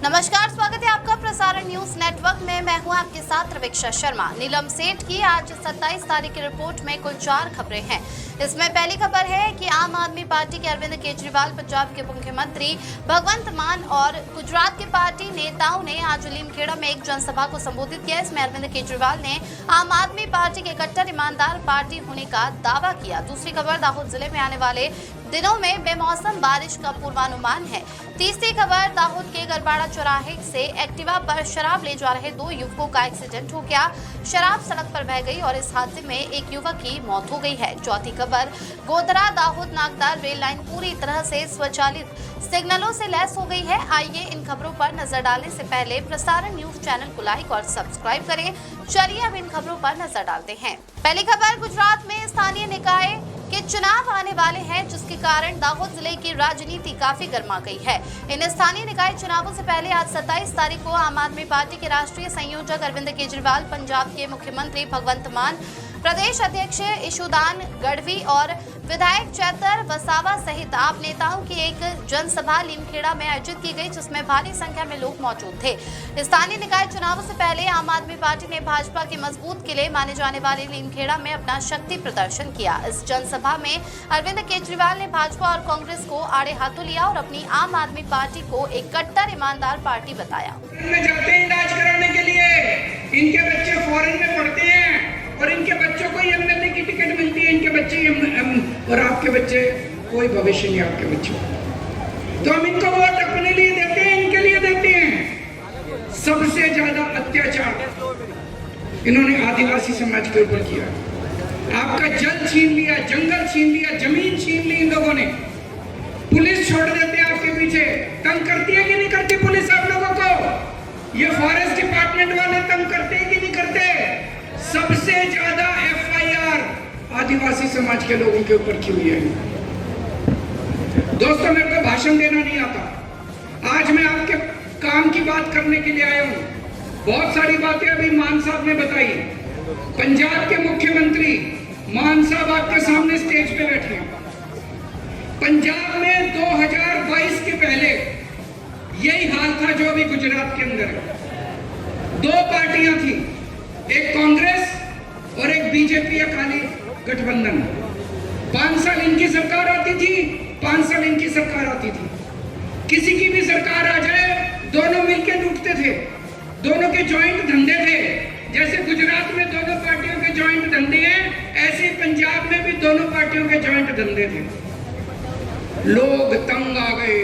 नमस्कार, स्वागत है आपका प्रसारण न्यूज नेटवर्क में। मैं हूं आपके साथ रवीक्षा शर्मा। नीलम सेठ की आज 27 तारीख की रिपोर्ट में कुल 4 खबरें हैं। इसमें पहली खबर है कि आम आदमी पार्टी के अरविंद केजरीवाल, पंजाब के मुख्यमंत्री भगवंत मान और गुजरात के पार्टी नेताओं ने आज लीमखेड़ा में एक जनसभा को संबोधित किया। इसमें अरविंद केजरीवाल ने आम आदमी पार्टी के कट्टर ईमानदार पार्टी होने का दावा किया। दूसरी खबर दाहोद जिले में आने वाले दिनों में बेमौसम बारिश का पूर्वानुमान है। तीसरी खबर दाहोद के गरबाड़ा चौराहे से एक्टिवा पर शराब ले जा रहे 2 युवकों का एक्सीडेंट हो गया। शराब सड़क पर बह गई और इस हादसे में एक युवक की मौत हो गई है। चौथी खबर गोधरा दाहोद नागदार रेल लाइन पूरी तरह से स्वचालित सिग्नलों से लैस हो गई है। आइए इन खबरों पर नजर डालने से पहले प्रसारण न्यूज चैनल को लाइक और सब्सक्राइब करें। चलिए अब इन खबरों पर नजर डालते हैं। पहली खबर, गुजरात में स्थानीय निकाय के चुनाव आने वाले हैं, जिसके कारण दाहोद जिले की राजनीति काफी गर्मा गई है। इन स्थानीय निकाय चुनावों से पहले आज 27 तारीख को आम आदमी पार्टी के राष्ट्रीय संयोजक अरविंद केजरीवाल, पंजाब के मुख्यमंत्री भगवंत मान, प्रदेश अध्यक्ष ईशुदान गढ़वी और विधायक चैतर वसावा सहित आप नेताओं की एक जनसभा लीमखेड़ा में आयोजित की गई, जिसमें भारी संख्या में लोग मौजूद थे। स्थानीय निकाय चुनावों से पहले आम आदमी पार्टी ने भाजपा के मजबूत किले माने जाने वाले लीमखेड़ा में अपना शक्ति प्रदर्शन किया। इस जनसभा में अरविंद केजरीवाल ने भाजपा और कांग्रेस को आड़े हाथों लिया और अपनी आम आदमी पार्टी को एक कट्टर ईमानदार पार्टी बताया। जाते हैं इलाज कराने के लिए, इनके बच्चे फॉरेन में पढ़ते हैं और इनके बच्चों को एमएलए की टिकट मिलती है, इनके बच्चे और आपके बच्चे कोई भविष्य नहीं आपके बच्चों। तो हम इनको वोट अपने लिए देते हैं, इनके लिए देते हैं। सबसे ज्यादा अत्याचार इन्होंने आदिवासी समाज के ऊपर किया। आपका जल छीन लिया, जंगल छीन लिया, जमीन छीन ली इन लोगों ने। पुलिस छोड़ देते हैं आपके पीछे। तंग करती है कि नहीं करती पुलिस आप लोगों को? ये फॉरेस्ट डिपार्टमेंट वाले तंग करते हैं कि नहीं करते? सबसे ज्यादा एफआईआर आदिवासी समाज के लोगों के ऊपर की हुई है। दोस्तों, मेरे को भाषण देना नहीं आता। आज मैं आपके काम की बात करने के लिए आया हूं। बहुत सारी बातें अभी मान साहब ने बताई। पंजाब के मुख्यमंत्री मान साहब आपके सामने स्टेज पे बैठे हैं। पंजाब में 2022 के पहले यही हाल था जो अभी गुजरात के अंदर है। 2 पार्टियां थी, एक कांग्रेस और एक बीजेपी अकाली गठबंधन। 5 साल इनकी सरकार आती थी, 5 साल इनकी सरकार आती थी। किसी की भी सरकार आ जाए, दोनों मिलकर लूटते थे। दोनों के जॉइंट धंधे थे। जैसे गुजरात में दोनों पार्टियों के जॉइंट धंधे हैं, ऐसे पंजाब में भी दोनों पार्टियों के जॉइंट धंधे थे। लोग तंग आ गए,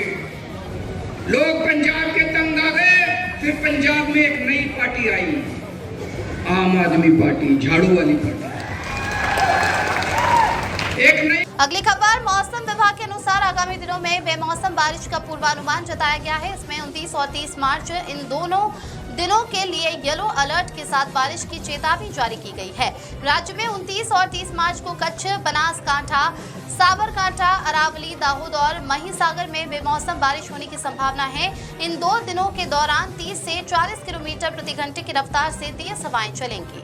लोग पंजाब के तंग आ गए। फिर पंजाब में एक नई पार्टी आई, आम आदमी पार्टी, झाड़ू वाली पार्टी। एक नई। अगली खबर, मौसम विभाग के अनुसार आगामी दिनों में बेमौसम बारिश का पूर्वानुमान जताया गया है। इसमें 29 और 30 मार्च इन दोनों दिनों के लिए येलो अलर्ट के साथ बारिश की चेतावनी जारी की गई है। राज्य में 29 और 30 मार्च को कच्छ, बनासकांठा, साबरकांठा, अरावली, दाहोद और महिसागर में बेमौसम बारिश होने की संभावना है। इन 2 दिनों के दौरान 30 से 40 किलोमीटर प्रति घंटे की रफ्तार से तेज हवाएं चलेंगी।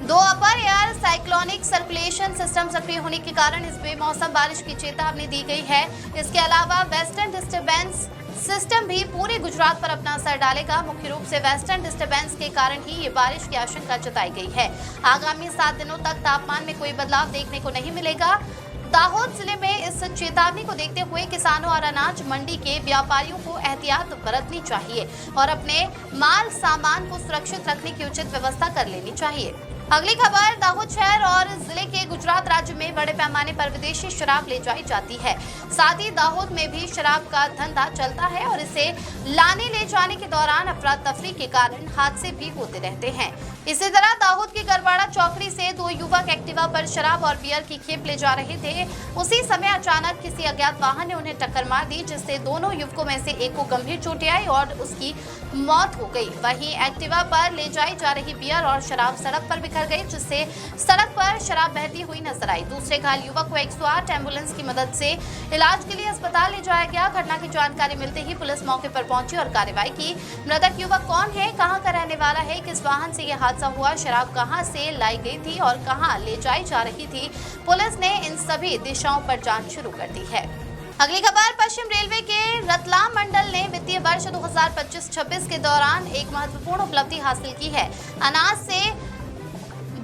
2 अपर एयर साइक्लोनिक सर्कुलेशन सिस्टम सक्रिय होने के कारण इस बेमौसम बारिश की चेतावनी दी गई है। इसके अलावा वेस्टर्न डिस्टर्बेंस सिस्टम भी पूरे गुजरात पर अपना असर डालेगा। मुख्य रूप से वेस्टर्न डिस्टर्बेंस के कारण ही ये बारिश की आशंका जताई गई है। आगामी 7 दिनों तक तापमान में कोई बदलाव देखने को नहीं मिलेगा। दाहोद जिले में इस चेतावनी को देखते हुए किसानों और अनाज मंडी के व्यापारियों को एहतियात बरतनी चाहिए और अपने माल सामान को सुरक्षित रखने की उचित व्यवस्था कर लेनी चाहिए। अगली खबर, दाहोद शहर और जिले के गुजरात राज्य में बड़े पैमाने पर विदेशी शराब ले जाई जाती है। साथ ही दाहोद में भी शराब का धंधा चलता है और इसे लाने ले जाने के दौरान अफरा तफरी के कारण हादसे भी होते रहते हैं। इसी तरह दाहोद की गरबाड़ा चौकड़ी से 2 युवक एक्टिवा पर शराब और बियर की खेप ले जा रहे थे। उसी समय अचानक किसी अज्ञात वाहन ने उन्हें टक्कर मार दी, जिससे दोनों युवकों में से एक को गंभीर चोटें आई और उसकी मौत हो गई। वहीं एक्टिवा पर ले जाई जा रही बियर और शराब सड़क पर बिखर गई, जिससे सड़क पर शराब बहती हुई नजर आई। दूसरे घायल युवक को 108 एम्बुलेंस की मदद से इलाज के लिए अस्पताल ले जाया गया। घटना की जानकारी मिलते ही पुलिस मौके पर पहुंची और कार्रवाई की। मृतक युवक कौन है, कहां का रहने वाला है, किस वाहन से यह हादसा हुआ, शराब कहां से लाई गई थी और कहां ले जाई जा रही थी, पुलिस ने इन सभी दिशाओं पर जांच शुरू कर दी है। अगली खबर पश्चिम रेलवे के रतलाम मंडल ने वित्तीय वर्ष 2025-26 के दौरान एक महत्वपूर्ण उपलब्धि हासिल की है। अनाज से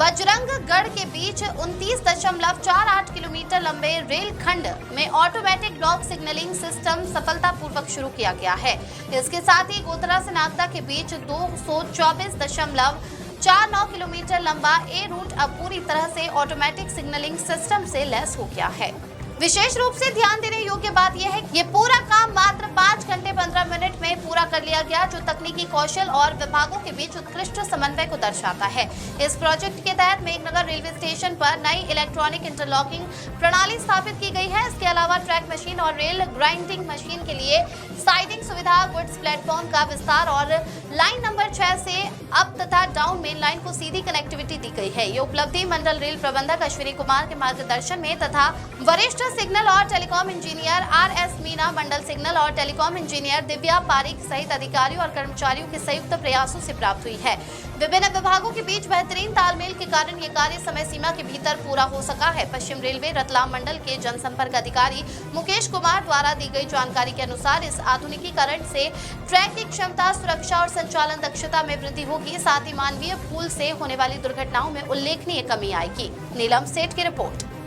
बजरंगगढ़ के बीच 29.48 किलोमीटर लंबे रेल खंड में ऑटोमेटिक डॉग सिग्नलिंग सिस्टम सफलतापूर्वक शुरू किया गया है। इसके साथ ही गोधरा से नागदा के बीच 224.49 किलोमीटर लंबा ए रूट अब पूरी तरह से ऑटोमेटिक सिग्नलिंग सिस्टम से लैस हो गया है। विशेष रूप से ध्यान देने योग्य बात यह है कि ये पूरा काम मात्र 5 घंटे 15 मिनट में पूरा कर लिया गया, जो तकनीकी कौशल और विभागों के बीच उत्कृष्ट समन्वय को दर्शाता है। इस प्रोजेक्ट के तहत मेघनगर रेलवे स्टेशन पर नई इलेक्ट्रॉनिक इंटरलॉकिंग प्रणाली स्थापित की गई है। इसके अलावा ट्रैक मशीन और रेल ग्राइंडिंग मशीन के लिए साइडिंग सुविधा, गुड्स प्लेटफॉर्म का विस्तार और लाइन नंबर 6 से अप तथा डाउन मेन लाइन को सीधी कनेक्टिविटी दी गई है। ये उपलब्धि मंडल रेल प्रबंधक अश्विनी कुमार के मार्गदर्शन में तथा वरिष्ठ सिग्नल और टेलीकॉम इंजीनियर आर.एस. मीना, मंडल सिग्नल और टेलीकॉम इंजीनियर दिव्या पारिक सहित अधिकारियों और कर्मचारियों के संयुक्त प्रयासों से प्राप्त हुई है। विभिन्न विभागों के बीच बेहतरीन तालमेल के कारण ये कार्य समय सीमा के भीतर पूरा हो सका है। पश्चिम रेलवे रतलाम मंडल के जनसंपर्क अधिकारी मुकेश कुमार द्वारा दी गई जानकारी के अनुसार इस आधुनिकीकरण से ट्रैक की क्षमता, सुरक्षा और संचालन दक्षता में वृद्धि होगी। साथ ही मानवीय भूल से होने वाली दुर्घटनाओं में उल्लेखनीय कमी आएगी। नीलम सेठ की रिपोर्ट।